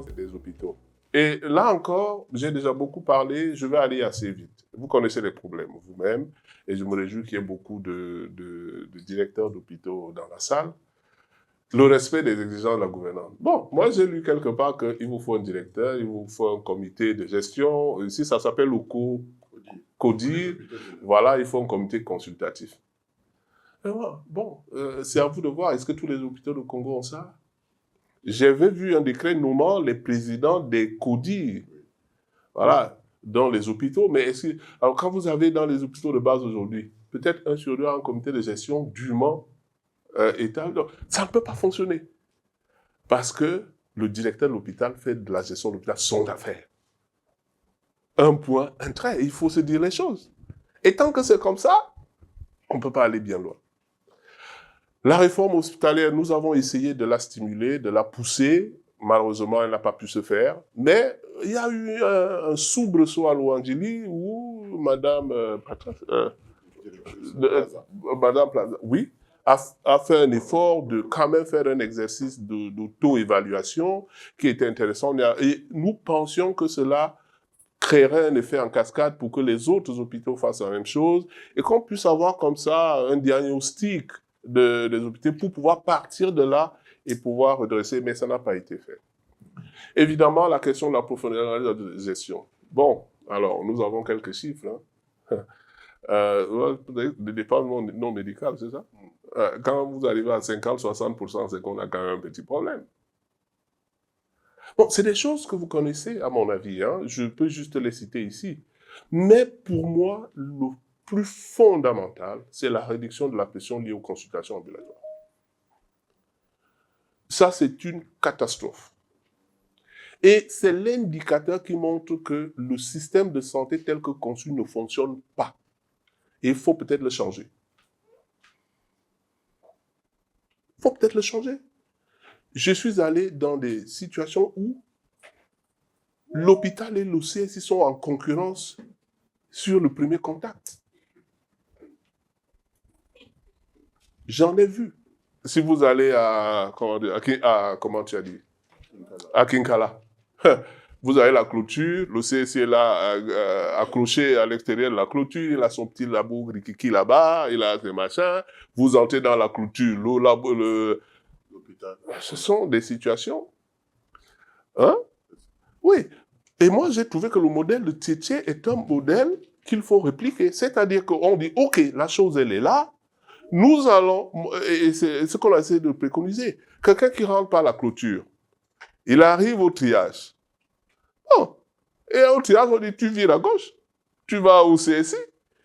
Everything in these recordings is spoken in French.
gouvernance des hôpitaux. Et là encore, j'ai déjà beaucoup parlé, je vais aller assez vite. Vous connaissez les problèmes vous-même, et je me réjouis qu'il y ait beaucoup de directeurs d'hôpitaux dans la salle. Le respect des exigences de la gouvernance. Bon, moi j'ai lu quelque part qu'il vous faut un directeur, il vous faut un comité de gestion. Ici, ça s'appelle le CODIR. Voilà, il faut un comité consultatif. Bon, c'est à vous de voir. Est-ce que tous les hôpitaux du Congo ont ça? J'avais vu un décret nommant les présidents des CODIR. Voilà, dans les hôpitaux. Mais alors, quand vous avez dans les hôpitaux de base aujourd'hui, peut-être un sur deux a un comité de gestion dûment établi. Ça ne peut pas fonctionner. Parce que le directeur de l'hôpital fait de la gestion de l'hôpital son affaire. Un point, un trait. Il faut se dire les choses. Et tant que c'est comme ça, on ne peut pas aller bien loin. La réforme hospitalière, nous avons essayé de la stimuler, de la pousser. Malheureusement, elle n'a pas pu se faire. Mais il y a eu un soubresaut à Louandjili où Madame Plaza, oui, a fait un effort de quand même faire un exercice d'auto-évaluation qui était intéressant. Et nous pensions que cela créerait un effet en cascade pour que les autres hôpitaux fassent la même chose et qu'on puisse avoir comme ça un diagnostic des hôpitaux pour pouvoir partir de là et pouvoir redresser, mais ça n'a pas été fait. Évidemment, la question de la profondeur de la gestion. Bon, alors, nous avons quelques chiffres. Hein. Des dépenses non médicales, c'est ça? Quand vous arrivez à 50-60%, c'est qu'on a quand même un petit problème. Bon, c'est des choses que vous connaissez, à mon avis. Hein. Je peux juste les citer ici. Mais pour moi, le plus fondamental, c'est la réduction de la pression liée aux consultations ambulatoires. Ça, c'est une catastrophe. Et c'est l'indicateur qui montre que le système de santé tel que conçu ne fonctionne pas. Et il faut peut-être le changer. Il faut peut-être le changer. Je suis allé dans des situations où l'hôpital et le CSI sont en concurrence sur le premier contact. J'en ai vu. Si vous allez à comment tu as dit? À Kinkala. Vous avez la clôture, le CSI est là, accroché à l'extérieur de la clôture, il a son petit labo Rikiki là-bas, il a ses machins, vous entrez dans la clôture, l'hôpital. Ce sont des situations. Hein? Oui. Et moi, j'ai trouvé que le modèle de Tietché est un modèle qu'il faut répliquer. C'est-à-dire qu'on dit, OK, la chose, elle est là, nous allons, et c'est ce qu'on a essayé de préconiser, quelqu'un qui rentre par la clôture, il arrive au triage. Oh. Et au triage, on dit, tu vires à gauche, tu vas au CSI.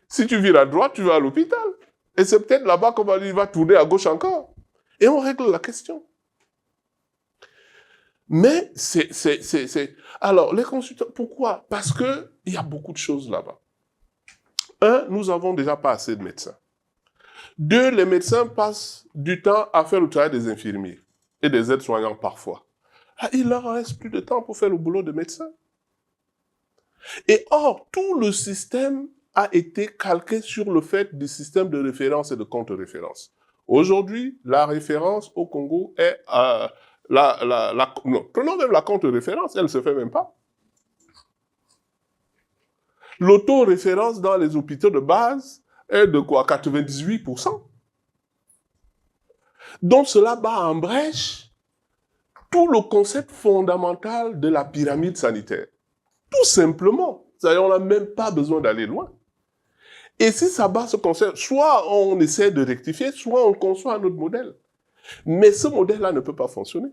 Si tu vires à droite, tu vas à l'hôpital. Et c'est peut-être là-bas qu'on va dire, il va tourner à gauche encore. Et on règle la question. Mais alors, les consultants, pourquoi? Parce qu'il y a beaucoup de choses là-bas. Un, nous n'avons déjà pas assez de médecins. Deux, les médecins passent du temps à faire le travail des infirmiers et des aides-soignants parfois. Il leur reste plus de temps pour faire le boulot de médecin. Et or, tout le système a été calqué sur le fait du système de référence et de contre-référence. Aujourd'hui, la référence au Congo est non, prenons même la contre-référence, elle ne se fait même pas. L'auto-référence dans les hôpitaux de base est de quoi? 98%. Donc cela bat en brèche tout le concept fondamental de la pyramide sanitaire. Tout simplement. On n'a même pas besoin d'aller loin. Et si ça bat ce concept, soit on essaie de rectifier, soit on conçoit un autre modèle. Mais ce modèle-là ne peut pas fonctionner.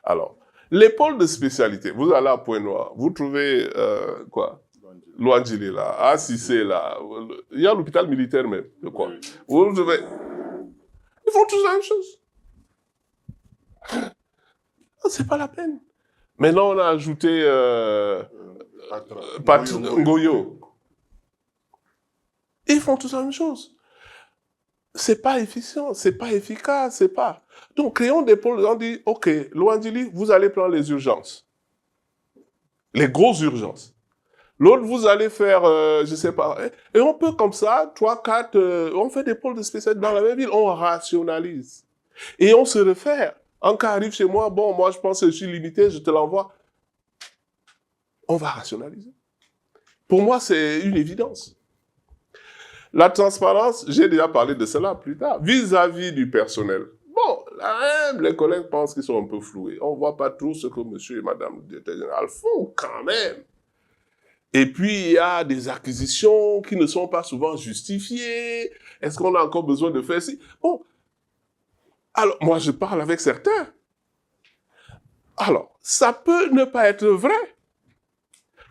Alors, les pôles de spécialité, vous allez à Pointe-Noire, vous trouvez quoi? Louandjili là, Assissé là, il y a l'hôpital militaire même, de quoi? Vous trouvez... Ils font tous la même chose. C'est pas la peine. Maintenant, on a ajouté Ngoyo. Ils font tous la même chose. C'est pas efficient, c'est pas efficace, c'est pas... Donc, créons des pôles, on dit, OK, Louandjili, vous allez prendre les urgences. Les grosses urgences. L'autre, vous allez faire, je sais pas. Et on peut comme ça, 3, 4, on fait des pôles de spécialité dans la même ville, on rationalise. Et on se réfère Un cas arrive chez moi, bon, moi je pense que je suis limité, je te l'envoie. On va rationaliser. Pour moi, c'est une évidence. La transparence, j'ai déjà parlé de cela plus tard, vis-à-vis du personnel. Bon, là même, les collègues pensent qu'ils sont un peu floués. On ne voit pas tout ce que monsieur et madame le directeur général font quand même. Et puis, il y a des acquisitions qui ne sont pas souvent justifiées. Est-ce qu'on a encore besoin de faire ci? Bon, alors, moi, je parle avec certains. Alors, ça peut ne pas être vrai.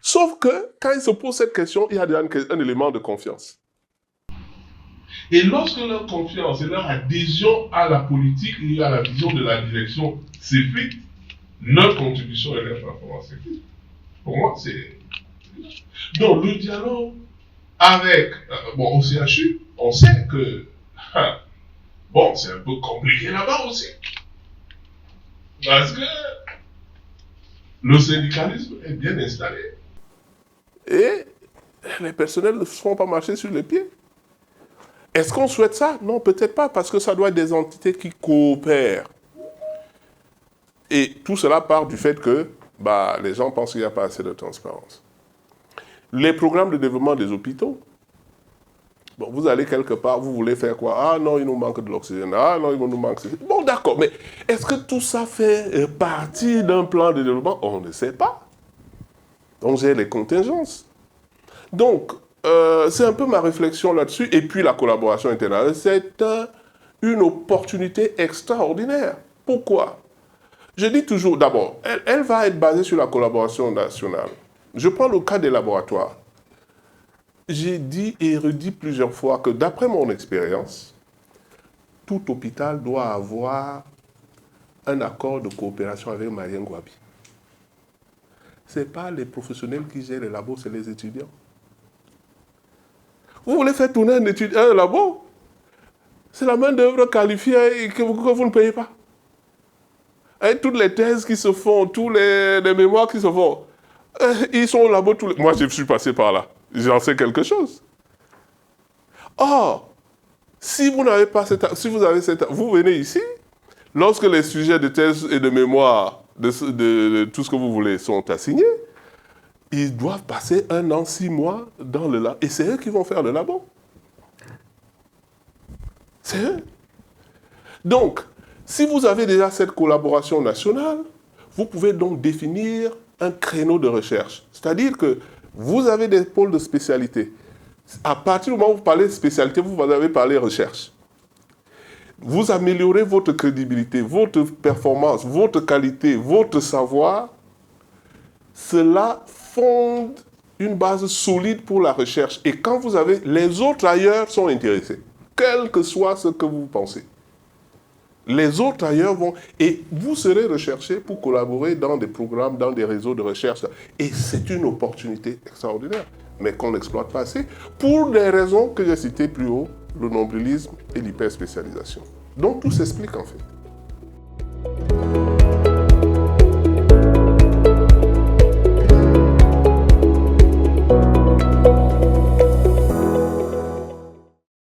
Sauf que, quand ils se posent cette question, il y a déjà un élément de confiance. Et lorsque leur confiance et leur adhésion à la politique et à la vision de la direction s'effrite, notre contribution et leur performance s'effrite. Pour moi, c'est... Donc, le dialogue avec... bon, au CHU, on sait que... bon, c'est un peu compliqué là-bas aussi. Parce que le syndicalisme est bien installé. Et les personnels ne se font pas marcher sur les pieds. Est-ce qu'on souhaite ça? Non, peut-être pas, parce que ça doit être des entités qui coopèrent. Et tout cela part du fait que les gens pensent qu'il n'y a pas assez de transparence. Les programmes de développement des hôpitaux, bon, vous allez quelque part, vous voulez faire quoi? Ah non, il nous manque de l'oxygène. Ah non, il nous manque... Bon, d'accord, mais est-ce que tout ça fait partie d'un plan de développement? On ne sait pas. Donc, j'ai les contingences. Donc, c'est un peu ma réflexion là-dessus. Et puis, la collaboration internationale, c'est une opportunité extraordinaire. Pourquoi? Je dis toujours, d'abord, elle va être basée sur la collaboration nationale. Je prends le cas des laboratoires. J'ai dit et redit plusieurs fois que d'après mon expérience, tout hôpital doit avoir un accord de coopération avec Marien Gouabi. Ce n'est pas les professionnels qui gèrent les labos, c'est les étudiants. Vous voulez faire tourner un labo? C'est la main-d'œuvre qualifiée que vous ne payez pas. Et toutes les thèses qui se font, tous les mémoires qui se font, ils sont au labo tous les... Moi, je suis passé par là. J'en sais quelque chose. Or, si vous n'avez pas vous venez ici, lorsque les sujets de thèse et de mémoire, de tout ce que vous voulez, sont assignés, ils doivent passer 1 an, 6 mois dans le labo. Et c'est eux qui vont faire le labo. C'est eux. Donc, si vous avez déjà cette collaboration nationale, vous pouvez donc définir un créneau de recherche. C'est-à-dire que vous avez des pôles de spécialité. À partir du moment où vous parlez de spécialité, vous avez parlé recherche. Vous améliorez votre crédibilité, votre performance, votre qualité, votre savoir. Cela fonde une base solide pour la recherche. Et quand vous avez... Les autres ailleurs sont intéressés, quel que soit ce que vous pensez. Les autres ailleurs vont... Et vous serez recherché pour collaborer dans des programmes, dans des réseaux de recherche. Et c'est une opportunité extraordinaire, mais qu'on n'exploite pas assez, pour des raisons que j'ai citées plus haut, le nombrilisme et l'hyperspécialisation. Donc tout s'explique en fait.